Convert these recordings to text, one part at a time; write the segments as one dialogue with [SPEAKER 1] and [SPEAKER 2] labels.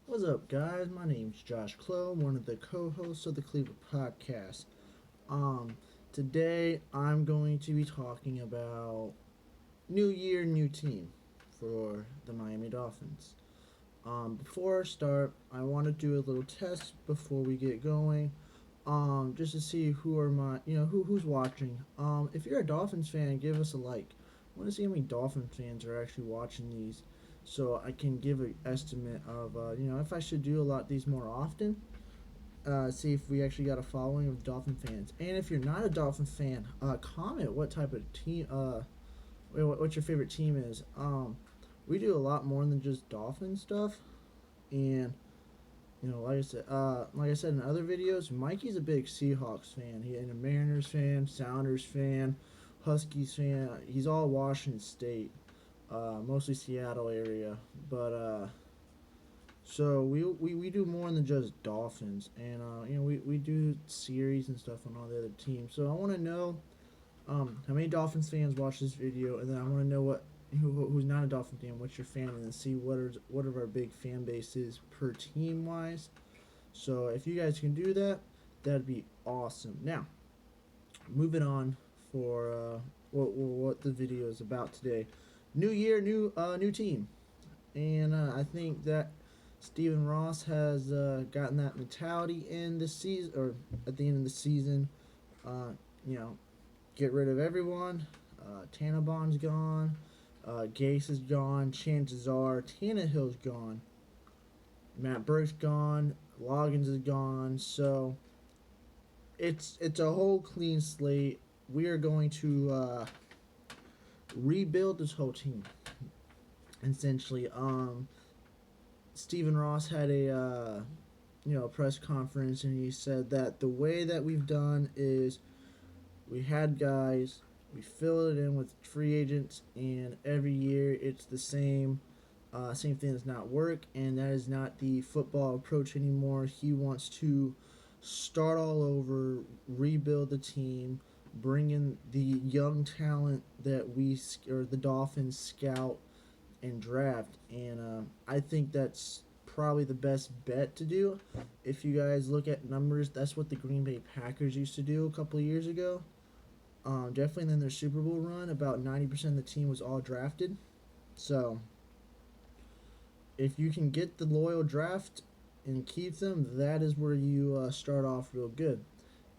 [SPEAKER 1] What's up, guys? My name's Josh Clow, one of the co-hosts of the Cleveland Podcast. Um, Today I'm going to be talking about new year, new team for the Miami Dolphins. Before I start, I want to do a little test before we get going. Just to see who are who's watching. If you're a Dolphins fan, give us a like. I want to see how many Dolphin fans are actually watching these, so I can give an estimate of if I should do a lot of these more often. See if we actually got a following of Dolphin fans. And if you're not a Dolphin fan, comment what type of team what your favorite team is. We do a lot more than just Dolphin stuff, and like I said in other videos, Mikey's a big Seahawks fan. He's a Mariners fan, Sounders fan, Huskies fan. He's all Washington State, mostly Seattle area. But so we do more than just Dolphins, and we do series and stuff on all the other teams. So I want to know how many Dolphins fans watch this video, and then I want to know who's not a Dolphin fan, what's your fan, and then see what are our big fan bases per team wise. So if you guys can do that, that'd be awesome. Now, moving on for what the video is about today. New year, new team, and I think that Stephen Ross has gotten that mentality in this season, or at the end of the season. Uh, you know, get rid of everyone. Tannenbaum's gone. Gase is gone. Chances are Tannehill's gone. Matt Burke's gone. Loggins is gone. So it's a whole clean slate. We are going to rebuild this whole team. Essentially, Stephen Ross had a press conference, and he said that the way that we've done is we had guys, we fill it in with free agents, and every year it's the same thing does not work, and that is not the football approach anymore. He wants to start all over, rebuild the team, bring in the young talent that the Dolphins scout and draft, and I think that's probably the best bet to do. If you guys look at numbers, that's what the Green Bay Packers used to do a couple of years ago. Definitely in their Super Bowl run, about 90% of the team was all drafted. So, if you can get the loyal draft and keep them, that is where you start off real good.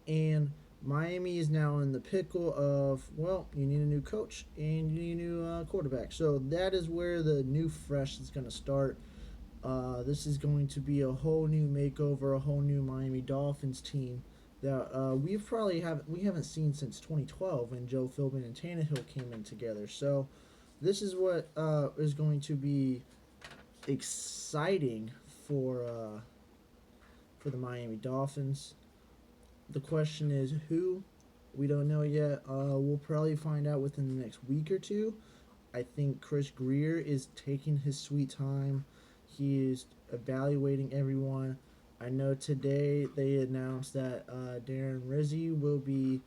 [SPEAKER 1] And Miami is now in the pickle of, well, you need a new coach and you need a new quarterback. So that is where the new fresh is going to start. This is going to be a whole new makeover, a whole new Miami Dolphins team that we haven't seen since 2012 when Joe Philbin and Tannehill came in together. So this is what is going to be exciting for the Miami Dolphins. The question is who? We don't know yet. We'll probably find out within the next week or two. I think Chris Greer is taking his sweet time. He is evaluating everyone. I know today they announced that Darren Rizzi will be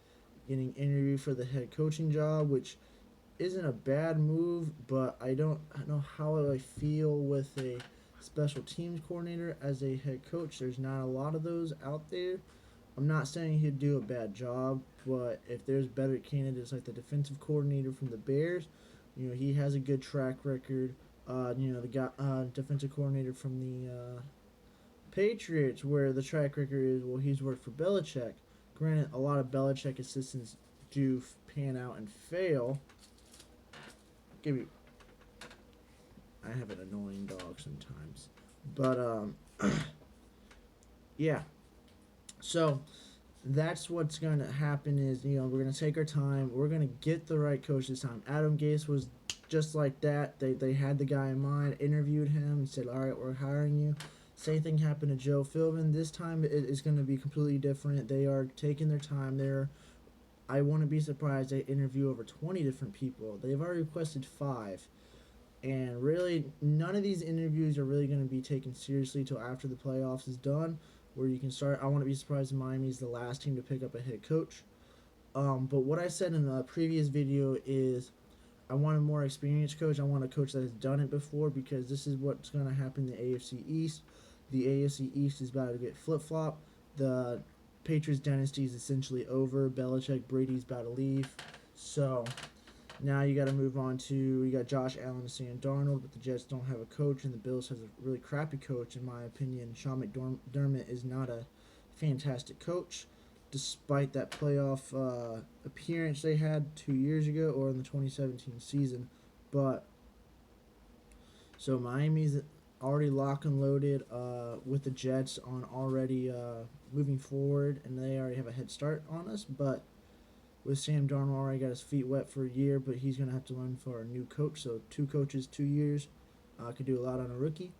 [SPEAKER 1] getting interviewed for the head coaching job, which isn't a bad move, but I don't know how I feel with a special teams coordinator as a head coach. There's not a lot of those out there. I'm not saying he'd do a bad job, but if there's better candidates like the defensive coordinator from the Bears, he has a good track record. The guy, defensive coordinator from the Patriots, where the track record is, well, he's worked for Belichick. Granted, a lot of Belichick assistants do pan out and fail. I have an annoying dog sometimes, but yeah. So that's what's going to happen is, we're going to take our time. We're going to get the right coach this time. Adam Gase was just like that. They had the guy in mind, interviewed him, and said, all right, we're hiring you. Same thing happened to Joe Philbin. This time it is going to be completely different. They are taking their time there. I wouldn't be surprised they interview over 20 different people. They've already requested 5. And really, none of these interviews are really going to be taken seriously till after the playoffs is done, where you can start. I wouldn't be surprised if Miami is the last team to pick up a head coach. But what I said in a previous video is I want a more experienced coach. I want a coach that has done it before, because this is what's going to happen in the AFC East. The AFC East is about to get flip flop. The Patriots dynasty is essentially over. Belichick, Brady's about to leave. So now you got to move on to, you got Josh Allen and Sam Darnold, but the Jets don't have a coach, and the Bills has a really crappy coach, in my opinion. Sean McDermott is not a fantastic coach, despite that playoff appearance they had 2 years ago, or in the 2017 season. But so Miami's already lock and loaded with the Jets on already moving forward, and they already have a head start on us. But with Sam Darnold already got his feet wet for a year, but he's going to have to learn for a new coach. So 2 coaches, 2 years, could do a lot on a rookie.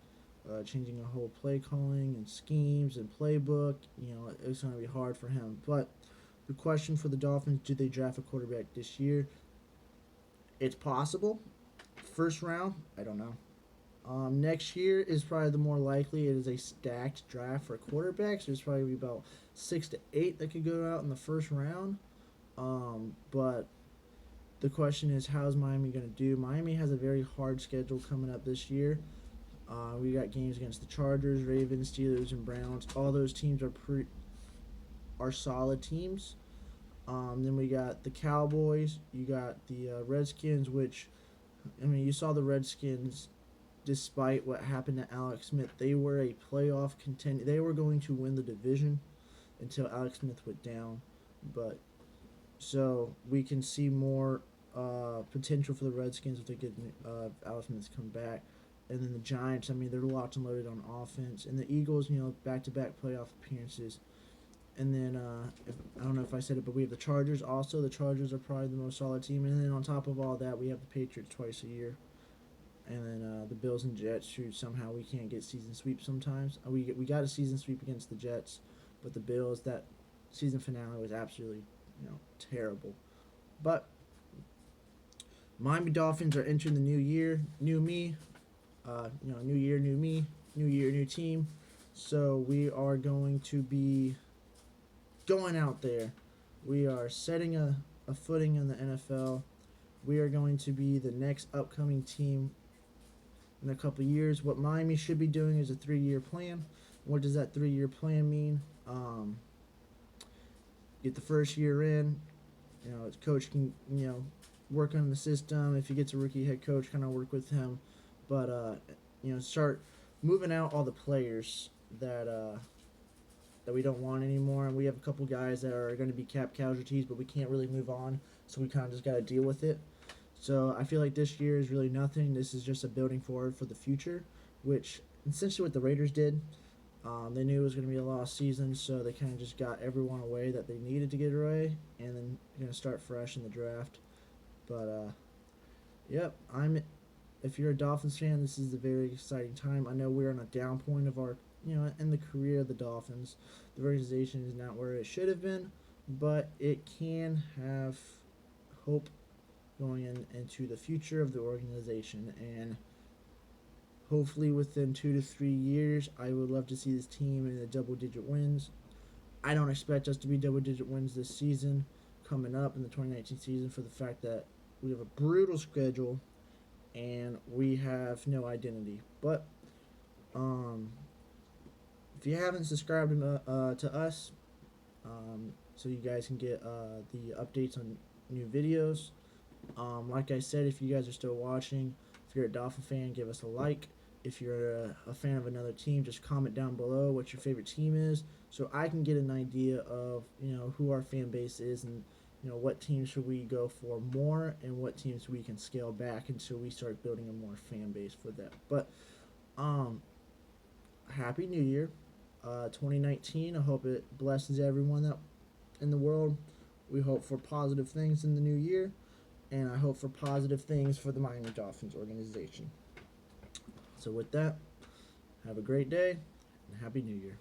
[SPEAKER 1] Changing a whole play calling and schemes and playbook, it's going to be hard for him. But the question for the Dolphins, do they draft a quarterback this year? It's possible. First round, I don't know. Next year is probably the more likely. It is a stacked draft for quarterbacks. There's probably about 6 to 8 that could go out in the first round. But the question is, how's Miami going to do? Miami has a very hard schedule coming up this year. We got games against the Chargers, Ravens, Steelers, and Browns. All those teams are solid teams. Then we got the Cowboys. You got the Redskins, which, you saw the Redskins, despite what happened to Alex Smith, they were a playoff contender. They were going to win the division until Alex Smith went down. But so we can see more potential for the Redskins if they get Alex Smith's come back. And then the Giants, they're locked and loaded on offense. And the Eagles, back-to-back playoff appearances. And then, I don't know if I said it, but we have the Chargers also. The Chargers are probably the most solid team. And then on top of all that, we have the Patriots twice a year. And then the Bills and Jets, who somehow we can't get season sweep sometimes. We got a season sweep against the Jets, but the Bills, that season finale was absolutely, terrible. But Miami Dolphins are entering the new year, new me. New year, new me, new year, new team. So we are going to be going out there. We are setting a footing in the NFL. We are going to be the next upcoming team in a couple of years. What Miami should be doing is a 3-year plan. What does that 3-year plan mean? Get the first year in. Coach can, work on the system. If he gets a rookie head coach, kind of work with him. But, start moving out all the players that we don't want anymore. And we have a couple guys that are going to be cap casualties, but we can't really move on. So we kind of just got to deal with it. So I feel like this year is really nothing. This is just a building forward for the future, which essentially what the Raiders did. They knew it was going to be a lost season, so they kind of just got everyone away that they needed to get away, and then going to start fresh in the draft. But, yep, if you're a Dolphins fan, this is a very exciting time. I know we're on a down point of our, in the career of the Dolphins. The organization is not where it should have been, but it can have hope going into the future of the organization. And hopefully within 2 to 3 years, I would love to see this team in the double-digit wins. I don't expect us to be double-digit wins this season coming up in the 2019 season for the fact that we have a brutal schedule and we have no identity. But if you haven't subscribed to us, so you guys can get the updates on new videos. Like I said, if you guys are still watching, if you're a Dolphin fan, give us a like. If you're a fan of another team, just comment down below what your favorite team is, so I can get an idea of who our fan base is, and what teams should we go for more, and what teams we can scale back until we start building a more fan base for that. But Happy New Year, 2019. I hope it blesses everyone that in the world. We hope for positive things in the new year, and I hope for positive things for the Miami Dolphins organization. So with that, have a great day, and Happy New Year.